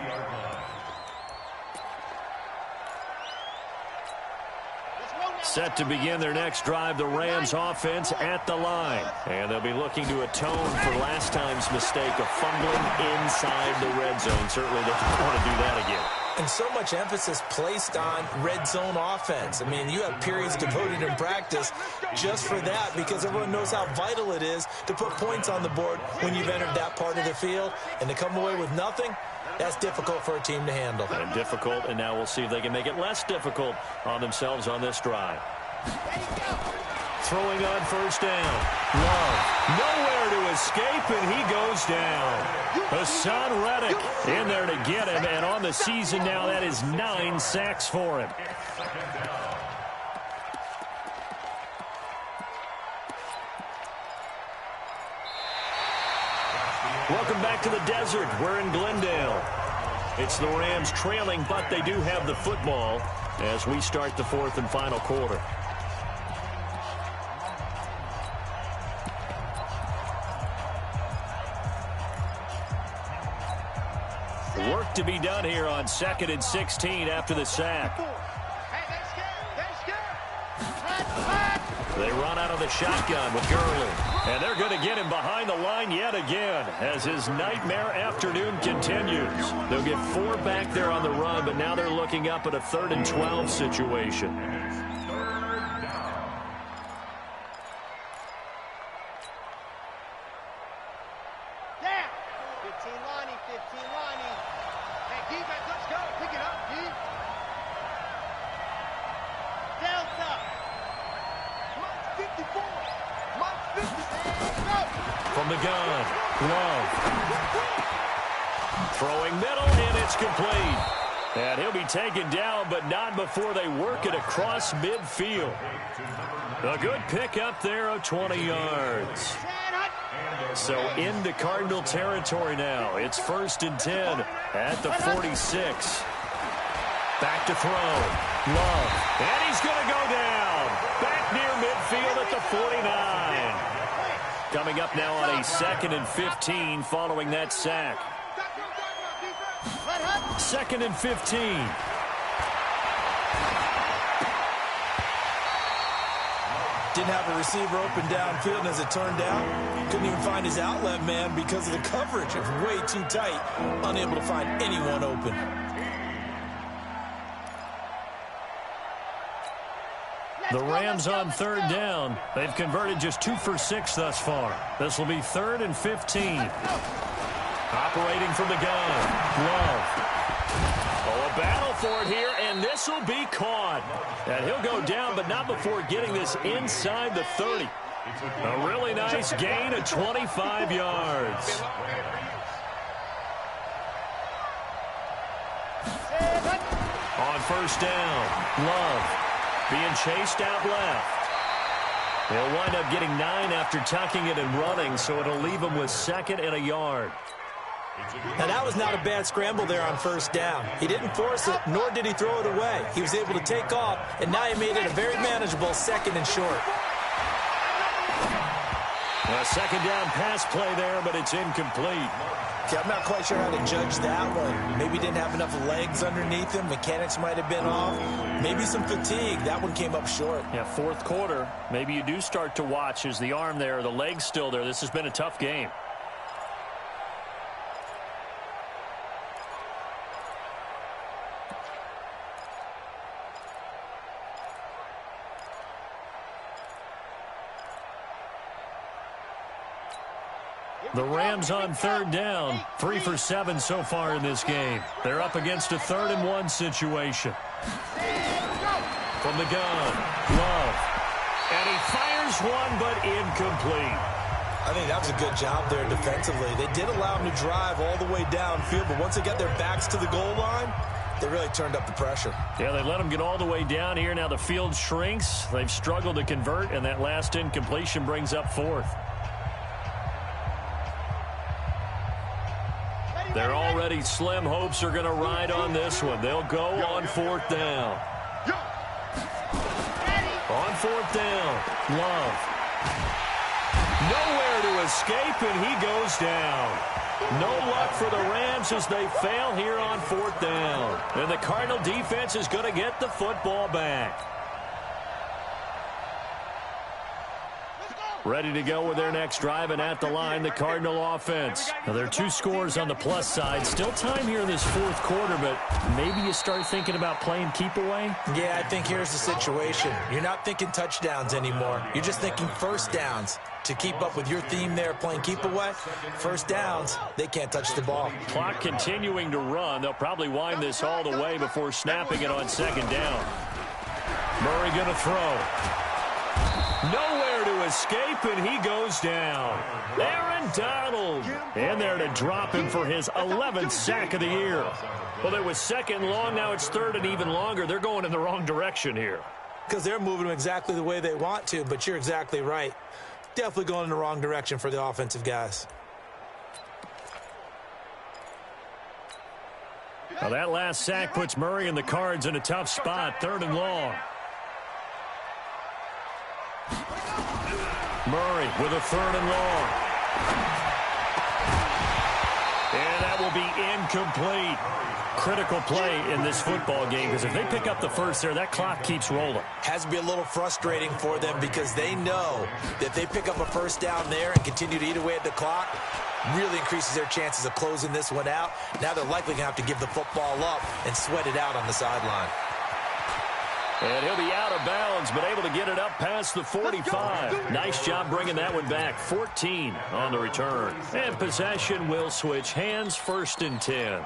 Set to begin their next drive, the Rams offense at the line. And they'll be looking to atone for last time's mistake of fumbling inside the red zone. Certainly they don't want to do that again.
and so much emphasis placed on red zone offense. I mean, you have periods devoted in practice just for that because everyone knows how vital it is to put points on the board when you've entered that part of the field. And to come away with nothing, that's difficult for a team to handle.
And difficult, and now we'll see if they can make it less difficult on themselves on this drive. Throwing on first down. Love. Nowhere to escape, and he goes down. Hassan Reddick in there to get him, and on the season now, that is 9 sacks for him. Welcome back to the desert. We're in Glendale. It's the Rams trailing, but they do have the football as we start the fourth and final quarter. Work to be done here on 2nd and 16 after the sack. They run out of the shotgun with Gurley. And they're going to get him behind the line yet again as his nightmare afternoon continues. They'll get 4 back there on the run, but now they're looking up at a 3rd and 12 situation. From the gun, Love. Throwing middle, and it's complete. And he'll be taken down, but not before they work it across midfield. A good pickup there of 20 yards. So into Cardinal territory now. It's 1st and 10 at the 46. Back to throw. Love. And he's going to go down. Back near midfield at the 49. Coming up now on a 2nd and 15 following that sack. 2nd and 15.
Didn't have a receiver open downfield, and as it turned out, couldn't even find his outlet man because of the coverage. It was way too tight, unable to find anyone open.
The Rams on 3rd down. They've converted just 2 for 6 thus far. This will be 3rd and 15. Operating from the gun. Love. Oh, a battle for it here, and this will be caught. And he'll go down, but not before getting this inside the 30. A really nice gain of 25 yards. On first down, Love. Being chased out left. He'll wind up getting 9 after tucking it and running, so it'll leave him with 2nd and a yard.
Now, that was not a bad scramble there on first down. He didn't force it, nor did he throw it away. He was able to take off, and now he made it a very manageable 2nd and short.
A 2nd down pass play there, but it's incomplete.
I'm not quite sure how to judge that one. Maybe didn't have enough legs underneath him. Mechanics might have been off. Maybe some fatigue. That one came up short.
Yeah, 4th quarter. Maybe you do start to watch. Is the arm there, the leg's still there? This has been a tough game. The Rams on 3rd down. 3 for 7 so far in this game. They're up against a 3rd and 1 situation. From the gun, Love. And he fires one, but incomplete.
I think that was a good job there defensively. They did allow him to drive all the way downfield, but once they got their backs to the goal line, they really turned up the pressure.
Yeah, they let him get all the way down here. Now the field shrinks. They've struggled to convert, and that last incompletion brings up 4th. Their already slim hopes are going to ride on this one. They'll go on 4th down. On 4th down, Love. Nowhere to escape, and he goes down. No luck for the Rams as they fail here on 4th down. And the Cardinal defense is going to get the football back. ready to go with their next drive, and at the line, the Cardinal offense. Now, there are 2 scores on the plus side. Still time here in this fourth quarter, but maybe you start thinking about playing keep away?
Yeah, I think here's the situation. You're not thinking touchdowns anymore. You're just thinking first downs. To keep up with your theme there, playing keep away, first downs, they can't touch the ball.
Clock continuing to run. They'll probably wind this all the way before snapping it on second down. Murray going to throw. Nowhere to escape, and he goes down. Aaron Donald in there to drop him for his 11th sack of the year. Well, it was second and long. Now it's third and even longer. They're going in the wrong direction here.
Because they're moving them exactly the way they want to, but you're exactly right. Definitely going in the wrong direction for the offensive guys.
Now that last sack puts Murray and the Cards in a tough spot, third and long. Murray with a third and long. And that will be incomplete. Critical play in this football game, because if they pick up the first there, that clock keeps rolling.
Has to be a little frustrating for them because they know that they pick up a first down there and continue to eat away at the clock, really increases their chances of closing this one out. Now they're likely going to have to give the football up and sweat it out on the sideline.
And he'll be out of bounds, but able to get it up past the 45. Nice job bringing that one back. 14 on the return. And possession will switch hands, 1st and 10.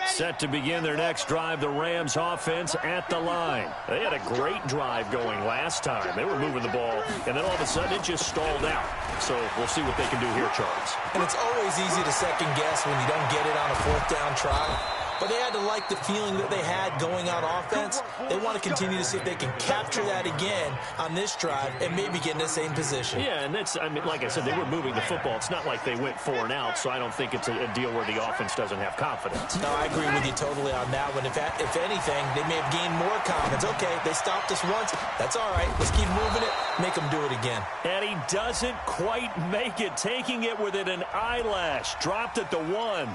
Set to begin their next drive, the Rams offense at the line. They had a great drive going last time. They were moving the ball, and then all of a sudden it just stalled out. So we'll see what they can do here, Charles.
And it's always easy to second guess when you don't get it on a 4th down try. But they had to like the feeling that they had going on offense. They want to continue to see if they can capture that again on this drive and maybe get in the same position.
Yeah, and that's, I mean, like I said, they were moving the football. It's not like they went 4 and out, so I don't think it's a deal where the offense doesn't have confidence.
No, I agree with you totally on that one. If anything, they may have gained more confidence. Okay, they stopped us once. That's all right. Let's keep moving it. Make them do it again.
And he doesn't quite make it, taking it within an eyelash. Dropped at the 1.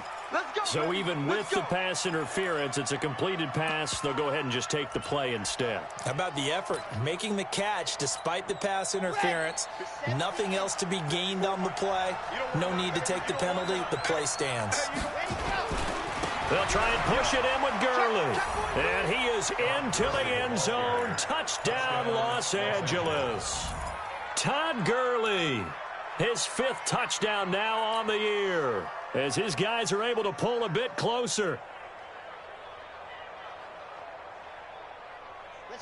So even with the pass interference, it's a completed pass. They'll go ahead and just take the play instead.
How about the effort? Making the catch despite the pass interference. Nothing else to be gained on the play. No need to take the penalty. The play stands.
They'll try and push it in with Gurley. And he is into the end zone. Touchdown, Los Angeles. Todd Gurley, his 5th touchdown now on the year, as his guys are able to pull a bit closer.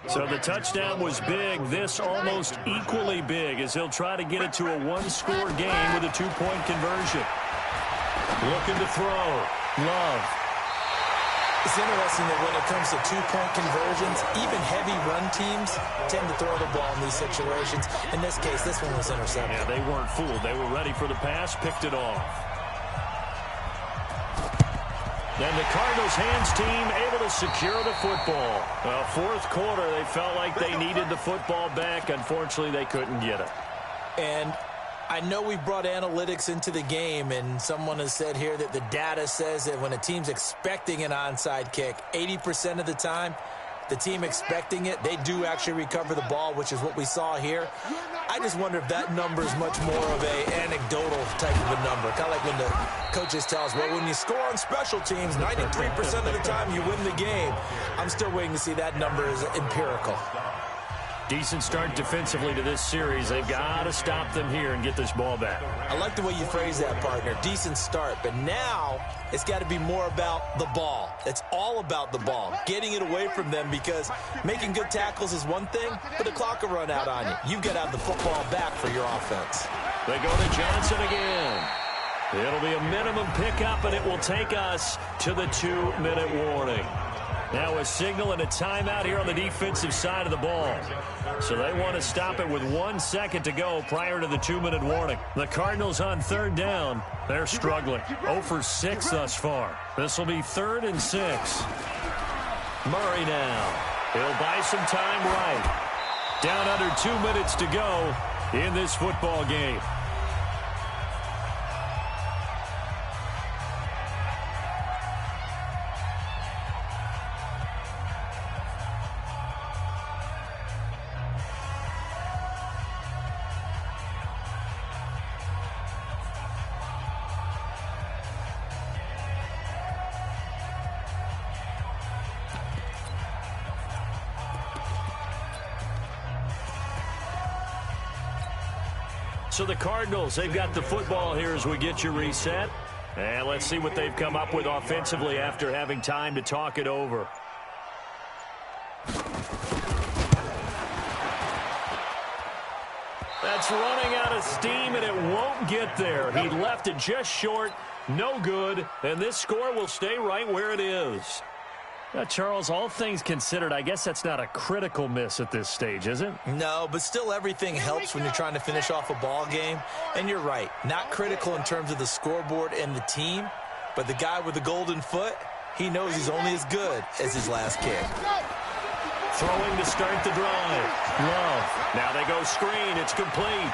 So the touchdown was big. This almost equally big, as he'll try to get it to a 1-score game with a 2-point conversion. Looking to throw. Love.
It's interesting that when it comes to 2-point conversions, even heavy run teams tend to throw the ball in these situations. In this case, this one was intercepted.
Yeah, they weren't fooled. They were ready for the pass, picked it off. Then the Cardinals hands team able to secure the football. Well, 4th quarter, they felt like they needed the football back. Unfortunately, they couldn't get it.
And I know we brought analytics into the game, and someone has said here that the data says that when a team's expecting an onside kick, 80% of the time, the team expecting it, they do actually recover the ball, which is what we saw here. I just wonder if that number is much more of an anecdotal type of a number. Kind of like when the coaches tell us, well, when you score on special teams, 93% of the time you win the game. I'm still waiting to see that number is empirical.
Decent start defensively to this series. They've got to stop them here and get this ball back.
I like the way you phrase that, partner. Decent start. But now it's got to be more about the ball. It's all about the ball. Getting it away from them, because making good tackles is one thing, but the clock will run out on you. You've got to have the football back for your offense.
They go to Johnson again. It'll be a minimum pickup, and it will take us to the 2-minute warning. Now a signal and a timeout here on the defensive side of the ball. So they want to stop it with 1 second to go prior to the 2-minute warning. The Cardinals on 3rd down. They're struggling. 0 for 6 thus far. This will be 3rd and 6. Murray now. He'll buy some time right. Down under 2 minutes to go in this football game. So the Cardinals, they've got the football here as we get you reset. And let's see what they've come up with offensively after having time to talk it over. That's running out of steam, and it won't get there. He left it just short, no good, and this score will stay right where it is. Charles, all things considered, I guess that's not a critical miss at this stage, is it?
No, but still everything helps when you're trying to finish off a ball game. And you're right, not critical in terms of the scoreboard and the team, but the guy with the golden foot, he knows he's only as good as his last kick.
Throwing to start the drive. Love. Now they go screen. It's complete.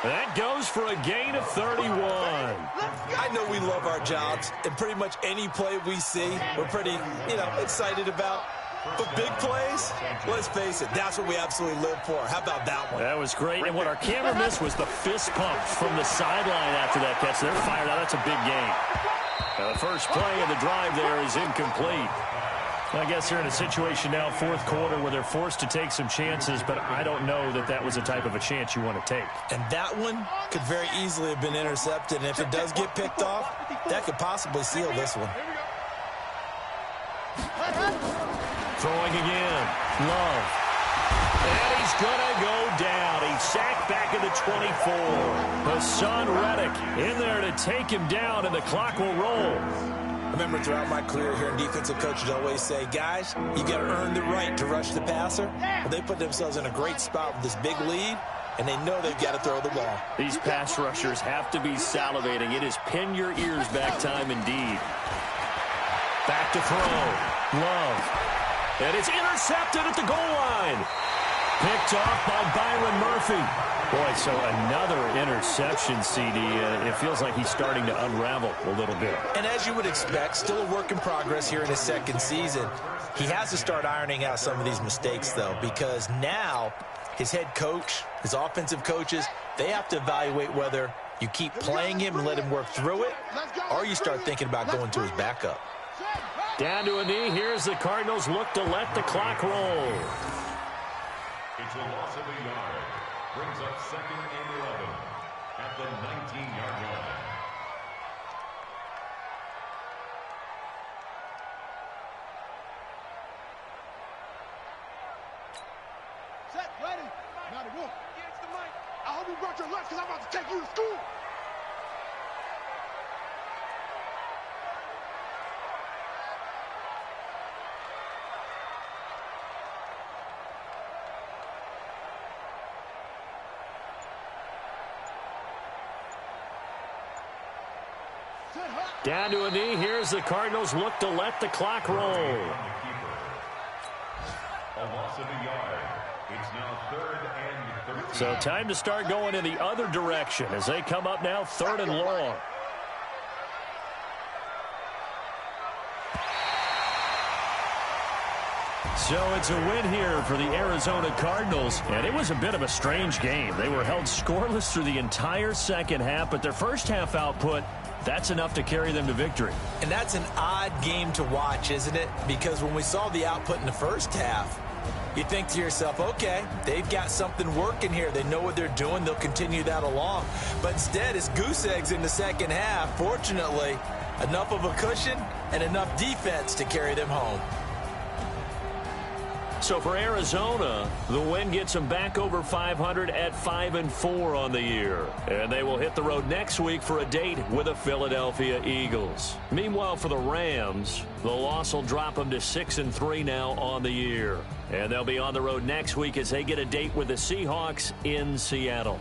That goes for a gain of 31.
I know we love our jobs, and pretty much any play we see, we're pretty, excited about. But big plays, let's face it, that's what we absolutely live for. How about that one?
That was great, and what our camera missed was the fist pump from the sideline after that catch. They're fired out. That's a big gain. Now, the first play of the drive there is incomplete. I guess they're in a situation now, fourth quarter, where they're forced to take some chances, but I don't know that that was the type of a chance you want to take.
And that one could very easily have been intercepted, and if it does get picked off, that could possibly seal this one.
Throwing again. Love. And he's going to go down. He's sacked back at the 24. Hassan Reddick in there to take him down, and the clock will roll.
I remember throughout my career here in defensive coaches always say, guys, you got to earn the right to rush the passer. But they put themselves in a great spot with this big lead, and they know they've got to throw the ball.
These pass rushers have to be salivating. It is pin your ears back time indeed. Back to throw. Love. And it's intercepted at the goal line. Picked off by Byron Murphy. Boy, so another interception, CD. It feels like he's starting to unravel a little bit.
And as you would expect, still a work in progress here in his second season. He has to start ironing out some of these mistakes, though, because now his head coach, his offensive coaches, they have to evaluate whether you keep playing him and let him work through it, or you start thinking about going to his backup.
Down to a knee. Here's the Cardinals look to let the clock roll.
It's a loss of a yard. Brings up 2nd and 11 at the 19-yard line.
Set, ready. Now the wolf. I hope you brought your lunch because I'm about to take you to school.
Down to a knee. Here's the Cardinals look to let the clock roll.
A loss of a yard. It's now 3rd and 13.
So time to start going in the other direction as they come up now 3rd and long. So it's a win here for the Arizona Cardinals, and it was a bit of a strange game. They were held scoreless through the entire second half, but their first half output, that's enough to carry them to victory.
And that's an odd game to watch, isn't it? Because when we saw the output in the first half, you think to yourself, okay, they've got something working here. They know what they're doing. They'll continue that along. But instead, it's goose eggs in the second half. Fortunately, enough of a cushion and enough defense to carry them home.
So for Arizona, the win gets them back over 500 at 5-4 on the year. And they will hit the road next week for a date with the Philadelphia Eagles. Meanwhile, for the Rams, the loss will drop them to 6-3 now on the year. And they'll be on the road next week as they get a date with the Seahawks in Seattle.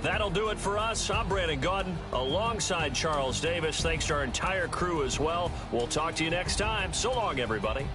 That'll do it for us. I'm Brandon Gaudin alongside Charles Davis. Thanks to our entire crew as well. We'll talk to you next time. So long, everybody.